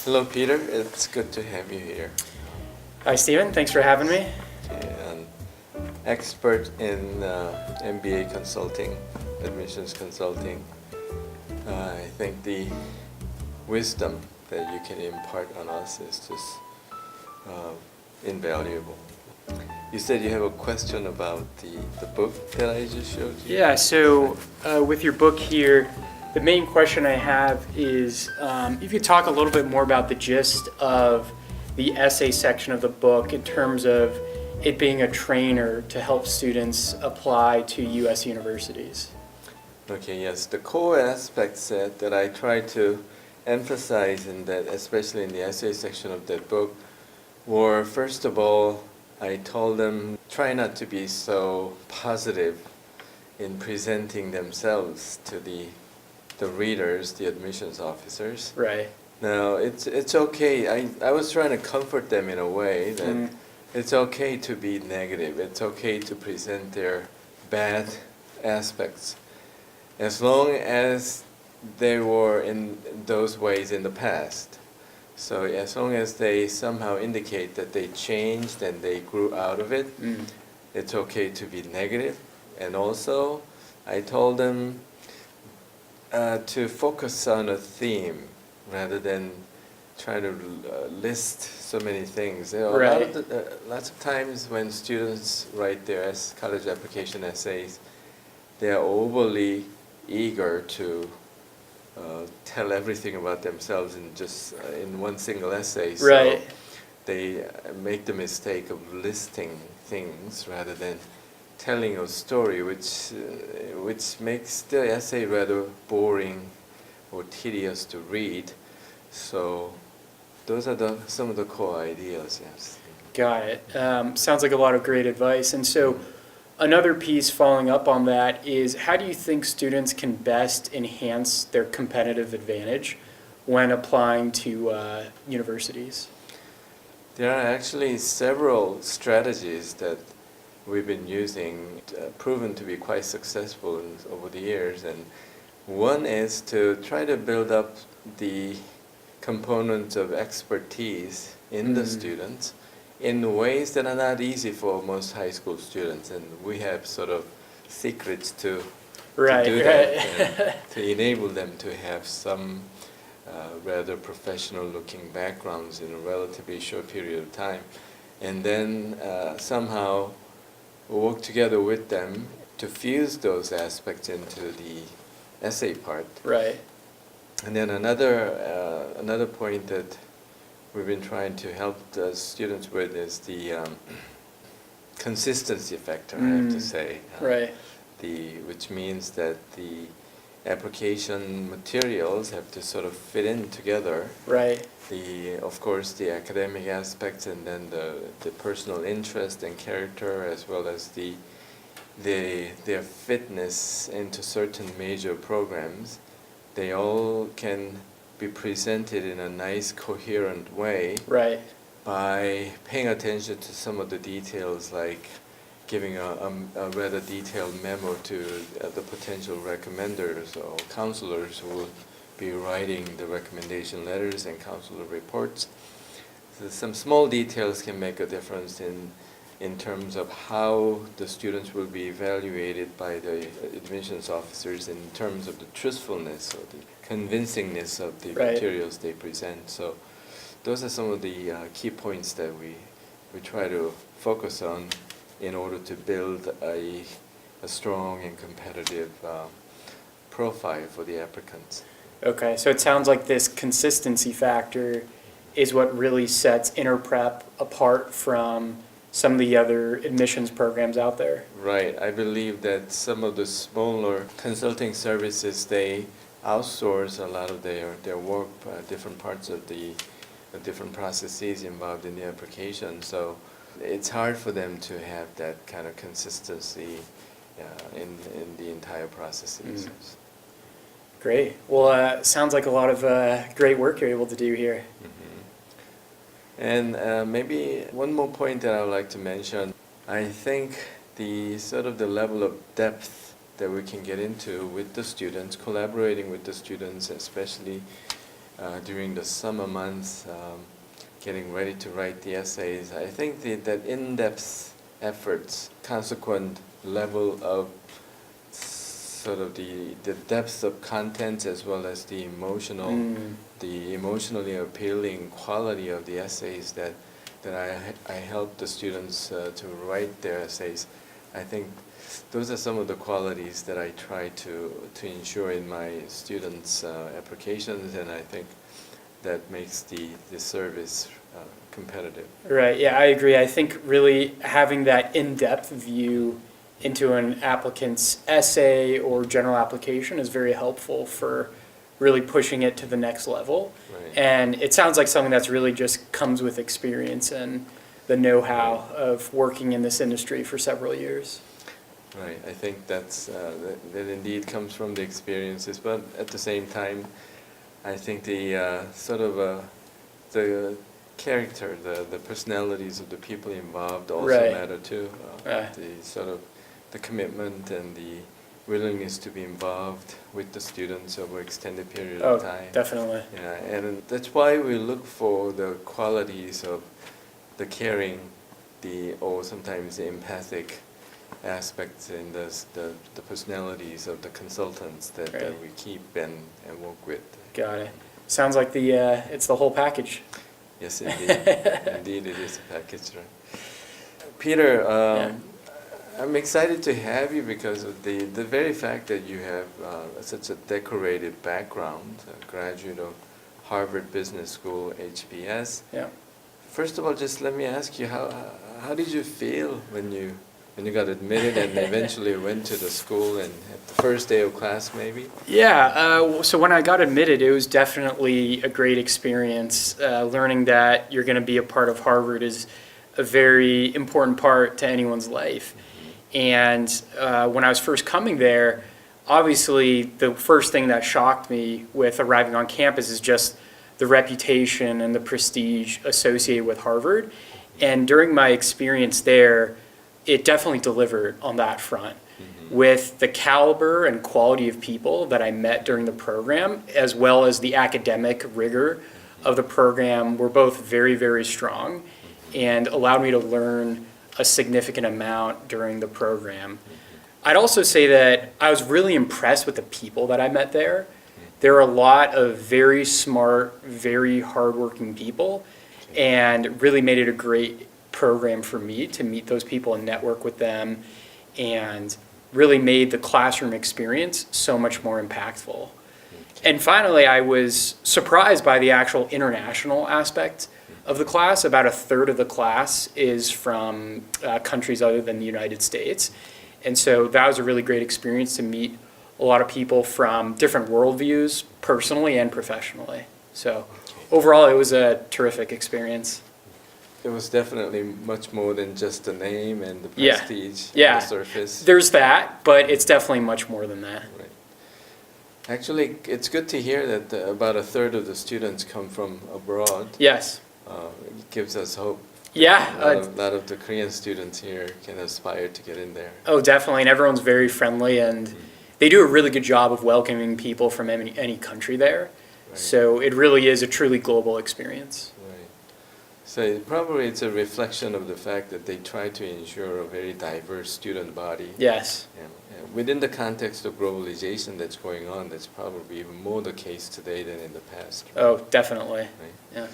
Hello, Peter. It's good to have you here. Hi, Stephen. Thanks for having me. An expert in MBA consulting, admissions consulting. I think the wisdom that you can impart on us is just invaluable. You said you have a question about the book that I just showed you? Yeah, so with your book here, the main question I have is if you could talk a little bit more about the gist of the essay section of the book in terms of it being a trainer to help students apply to U.S. universities. Okay, yes. The core aspects that I try to emphasize in that, especially in the essay section of that book, were, first of all, I told them, try not to be so positive in presenting themselves to the readers, the admissions officers. Right. Now, it's okay. I was trying to comfort them in a way that it's okay to be negative. It's okay to present their bad aspects, as long as they were in those ways in the past. So as long as they somehow indicate that they changed and they grew out of it, it's okay to be negative. And also, I told them to focus on a theme rather than try to list so many things. There are Right. lots of times when students write their college application essays, they are overly eager to tell everything about themselves in just in one single essay. So Right. they make the mistake of listing things rather than telling a story, which makes the essay rather boring or tedious to read. So those are some of the core ideas. Yes. Got it. Sounds like a lot of great advice. And so another piece following up on that is, how do you think students can best enhance their competitive advantage when applying to universities? There are actually several strategies that we've been using, proven to be quite successful over the years. And one is to try to build up the components of expertise in the students in ways that are not easy for most high school students. And we have sort of secrets to do that, to enable them to have some rather professional looking backgrounds in a relatively short period of time. And then somehow work together with them to fuse those aspects into the essay part. Right. And then another point that we've been trying to help the students with is the consistency factor, I have to say. Right. Which means that the application materials have to sort of fit in together. Right. Of course, the academic aspects, and then the personal interest and character, as well as their fitness into certain major programs. They all can be presented in a nice, coherent way. Right. By paying attention to some of the details, like giving a rather detailed memo to the potential recommenders or counselors who will be writing the recommendation letters and counselor reports. So some small details can make a difference in terms of how the students will be evaluated by the admissions officers in terms of the truthfulness or the convincingness of the materials they present. So those are some of the key points that we try to focus on in order to build a strong and competitive profile for the applicants. Okay, so it sounds like this consistency factor is what really sets InterPrep apart from some of the other admissions programs out there. Right. I believe that some of the smaller consulting services, they outsource a lot of their work, different parts of the different processes involved in the application. So it's hard for them to have that kind of consistency in the entire processes. Great. Well, sounds like a lot of great work you're able to do here. And maybe one more point that I would like to mention. I think the sort of the level of depth that we can get into with the students, collaborating with the students, especially during the summer months, getting ready to write the essays. I think that in-depth efforts, consequent level of sort of the depth of content as well as the emotionally appealing quality of the essays that I help the students to write their essays. I think those are some of the qualities that I try to ensure in my students' applications, and I think that makes the service competitive. Right, yeah, I agree. I think really having that in-depth view into an applicant's essay or general application is very helpful for really pushing it to the next level. Right. And it sounds like something that's really just comes with experience and the know-how of working in this industry for several years. Right, I think that indeed comes from the experiences, but at the same time, I think the sort of the character, the personalities of the people involved also Right. matter too. The sort of the commitment and the willingness to be involved with the students over extended period of time. Definitely. Yeah, and that's why we look for the qualities of the caring, or sometimes the empathic aspects in the personalities of the consultants that Right. we keep and work with. Got it. Sounds like it's the whole package. Yes, indeed. Indeed, it is a package, right? Peter, I'm excited to have you because of the very fact that you have such a decorated background, a graduate of Harvard Business School, HBS. Yeah. First of all, just let me ask you, how did you feel when you got admitted and eventually went to the school and at the first day of class maybe? Yeah, so when I got admitted, it was definitely a great experience. Learning that you're going to be a part of Harvard is a very important part to anyone's life. And when I was first coming there, obviously the first thing that shocked me with arriving on campus is just the reputation and the prestige associated with Harvard. And during my experience there, it definitely delivered on that front. With the caliber and quality of people that I met during the program, as well as the academic rigor of the program, were both very, very strong and allowed me to learn a significant amount during the program. I'd also say that I was really impressed with the people that I met there. There are a lot of very smart, very hardworking people, and really made it a great program for me to meet those people and network with them, and really made the classroom experience so much more impactful. And finally, I was surprised by the actual international aspect of the class. About a third of the class is from countries other than the United States. And so that was a really great experience to meet a lot of people from different worldviews, personally and professionally. So overall, it was a terrific experience. It was definitely much more than just the name and the Yeah. prestige Yeah. on the surface. There's that, but it's definitely much more than that. Right. Actually, it's good to hear that about a third of the students come from abroad. Yes. It gives us hope. Yeah. A lot of the Korean students here can aspire to get in there. Oh, definitely. And everyone's very friendly, and they do a really good job of welcoming people from any country there. Right. So it really is a truly global experience. Right. So probably it's a reflection of the fact that they try to ensure a very diverse student body. Yes. Within the context of globalization that's going on, that's probably even more the case today than in the past. Right? Oh, definitely. Right. Yeah.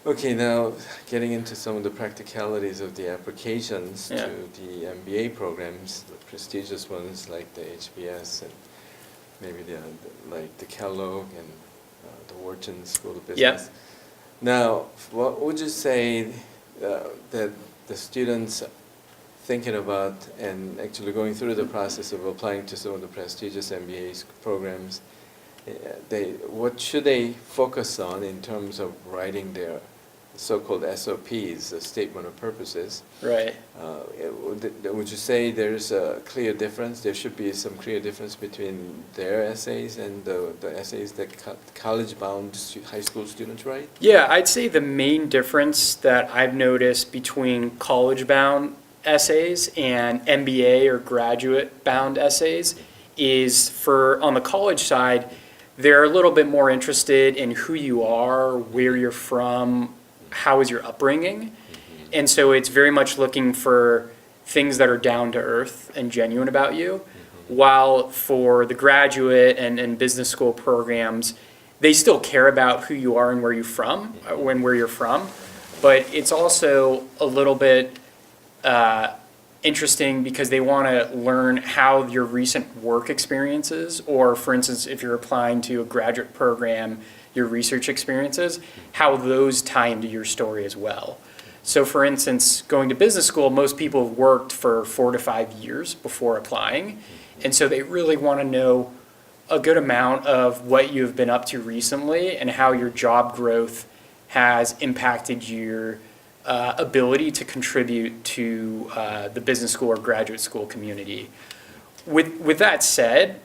Okay, now getting into some of the practicalities of the applications Yeah. to the MBA programs, the prestigious ones like the HBS and maybe like the Kellogg and the Wharton School of Business. Yeah. Now, what would you say that the students thinking about and actually going through the process of applying to some of the prestigious MBA programs, what should they focus on in terms of writing their so-called SOPs, the statement of purposes? Right. Would you say there's a clear difference? There should be some clear difference between their essays and the essays that college-bound high school students write? Yeah, I'd say the main difference that I've noticed between college-bound essays and MBA or graduate-bound essays is on the college side, they're a little bit more interested in who you are, where you're from, how is your upbringing. And so it's very much looking for things that are down to earth and genuine about you. While for the graduate and business school programs, they still care about who you are and where you're from, but it's also a little bit interesting because they want to learn how your recent work experiences, or for instance, if you're applying to a graduate program, your research experiences, how those tie into your story as well. So for instance, going to business school, most people have worked for 4 to 5 years before applying. And so they really want to know a good amount of what you've been up to recently and how your job growth has impacted your ability to contribute to the business school or graduate school community. With that said,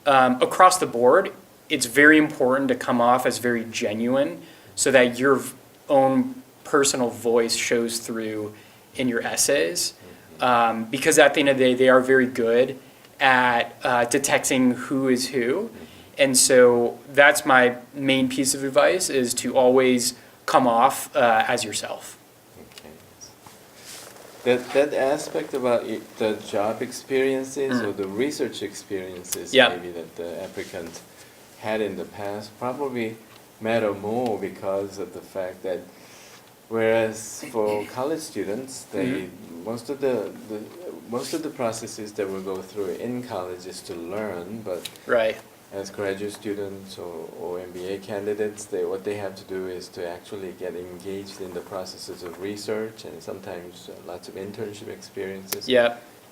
across the board, it's very important to come off as very genuine so that your own personal voice shows through in your essays. Because at the end of the day, they are very good at detecting who is who. And so that's my main piece of advice, is to always come off as yourself. Okay. That aspect about the job experiences or the research experiences maybe that the applicant had in the past probably matter more because of the fact that whereas for college students, they most of the processes that we'll go through in college is to learn, but as graduate students or MBA candidates, what they have to do is to actually get engaged in the processes of research and sometimes lots of internship experiences.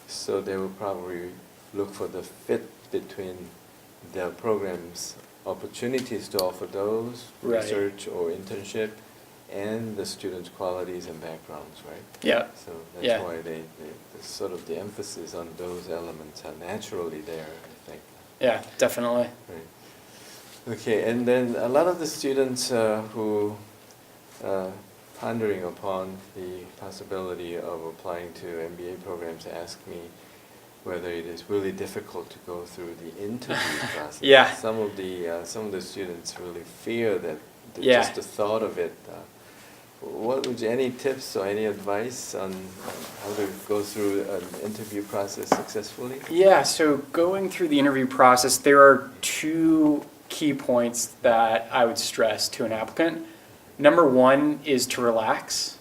So they will probably look for the fit between the program's opportunities to offer those, research or internship, and the students' qualities and backgrounds, right? So that's why they sort of the emphasis on those elements are naturally there, I think. Yeah, definitely. Right. Okay, and then a lot of the students who pondering upon the possibility of applying to MBA programs ask me whether it is really difficult to go through the interview process. Some of the students really fear that just the thought of it. What would you, any tips or any advice on how to go through an interview process successfully? Yeah, so going through the interview process, there are 2 key points that I would stress to an applicant. Number 1 is to relax.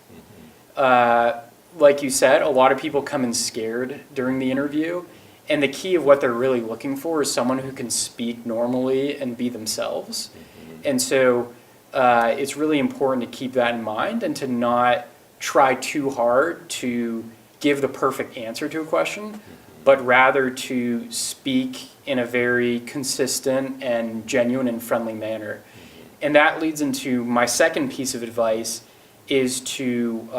Like you said, a lot of people come in scared during the interview, and the key of what they're really looking for is someone who can speak normally and be themselves. And so it's really important to keep that in mind and to not try too hard to give the perfect answer to a question, but rather to speak in a very consistent and genuine and friendly manner. And that leads into my second piece of advice, is to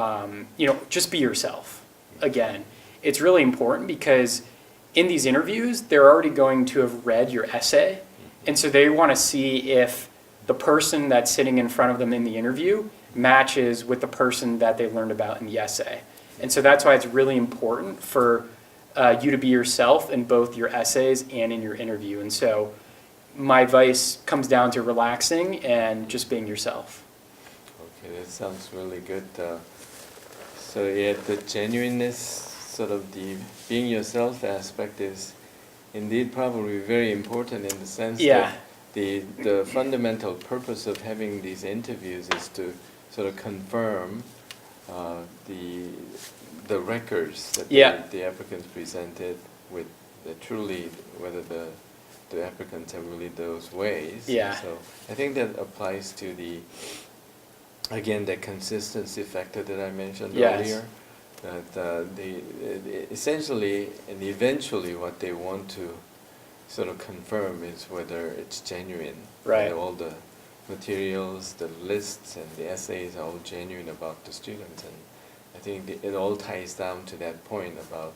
just be yourself. Again, it's really important because in these interviews, they're already going to have read your essay, and so they want to see if the person that's sitting in front of them in the interview matches with the person that they learned about in the essay. And so that's why it's really important for you to be yourself in both your essays and in your interview. And so my advice comes down to relaxing and just being yourself. Okay, that sounds really good. So yeah, the genuineness, sort of the being yourself aspect is indeed probably very important in the sense that the fundamental purpose of having these interviews is to sort of confirm the records that the applicants presented with truly whether the applicants have really those ways. So I think that applies to again, the consistency factor that I mentioned earlier. That essentially and eventually what they want to sort of confirm is whether it's genuine. Right. All the materials, the lists, and the essays are all genuine about the students. And I think it all ties down to that point about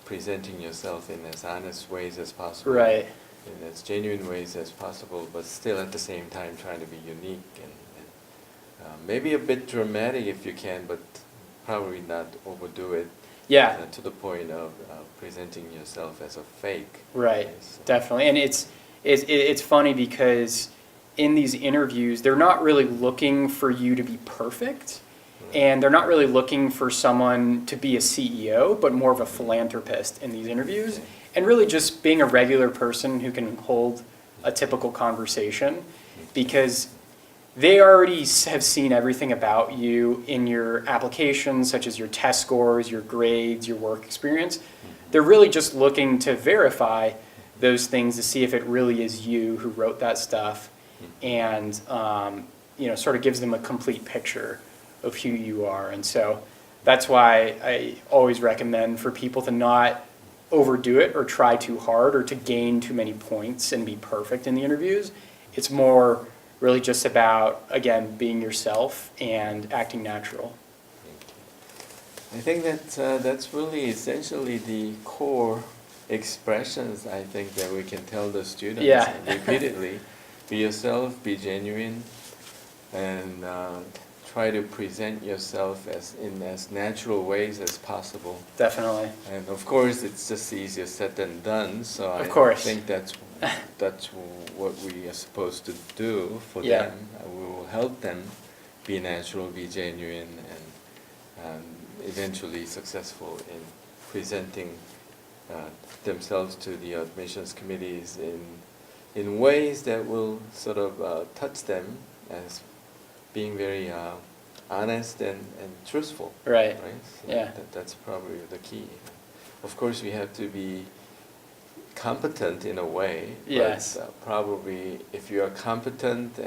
presenting yourself in as honest ways as possible. Right. In as genuine ways as possible, but still at the same time trying to be unique and maybe a bit dramatic if you can, but probably not overdo it. To the point of presenting yourself as a fake. Right. So. Definitely, and It's funny because in these interviews, they're not really looking for you to be perfect, and they're not really looking for someone to be a CEO, but more of a philanthropist in these interviews, and really just being a regular person who can hold a typical conversation, because they already have seen everything about you in your applications, such as your test scores, your grades, your work experience. They're really just looking to verify those things to see if it really is you who wrote that stuff, and sort of gives them a complete picture of who you are. And so that's why I always recommend for people to not overdo it or try too hard or to gain too many points and be perfect in the interviews. It's more really just about, again, being yourself and acting natural. I think that's really essentially the core expressions, I think, that we can tell the students repeatedly. Be yourself, be genuine, and try to present yourself in as natural ways as possible. Definitely. And of course, it's just easier said than done, so I think that's what we are supposed to do for them. We will help them be natural, be genuine, and eventually successful in presenting themselves to the admissions committees in ways that will sort of touch them as being very honest and truthful. Right. So that's probably the key. Of course, we have to be competent in a way. Yes. But probably if you are competent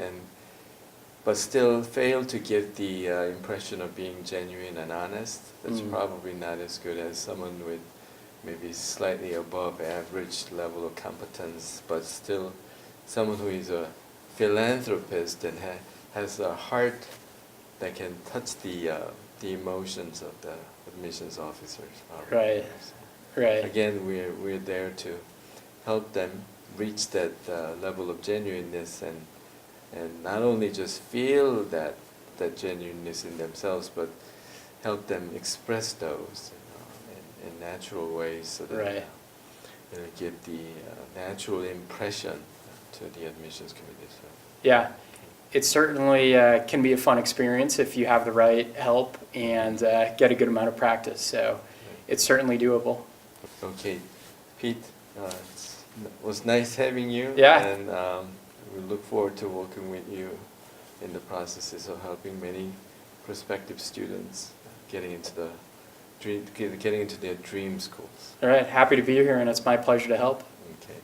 but still fail to give the impression of being genuine and honest, that's probably not as good as someone with maybe slightly above average level of competence, but still someone who is a philanthropist and has a heart that can touch the emotions of the admissions officers. Right. Right. Again, we're there to help them reach that level of genuineness and not only just feel that genuineness in themselves, but help them express those in natural ways, so that give the natural impression to the admissions committee. So. Yeah, it certainly can be a fun experience if you have the right help and get a good amount of practice. So it's certainly doable. Okay, Pete, it was nice having you. Yeah. And we look forward to working with you in the processes of helping many prospective students getting into their dream schools. All right, happy to be here, and it's my pleasure to help. Okay.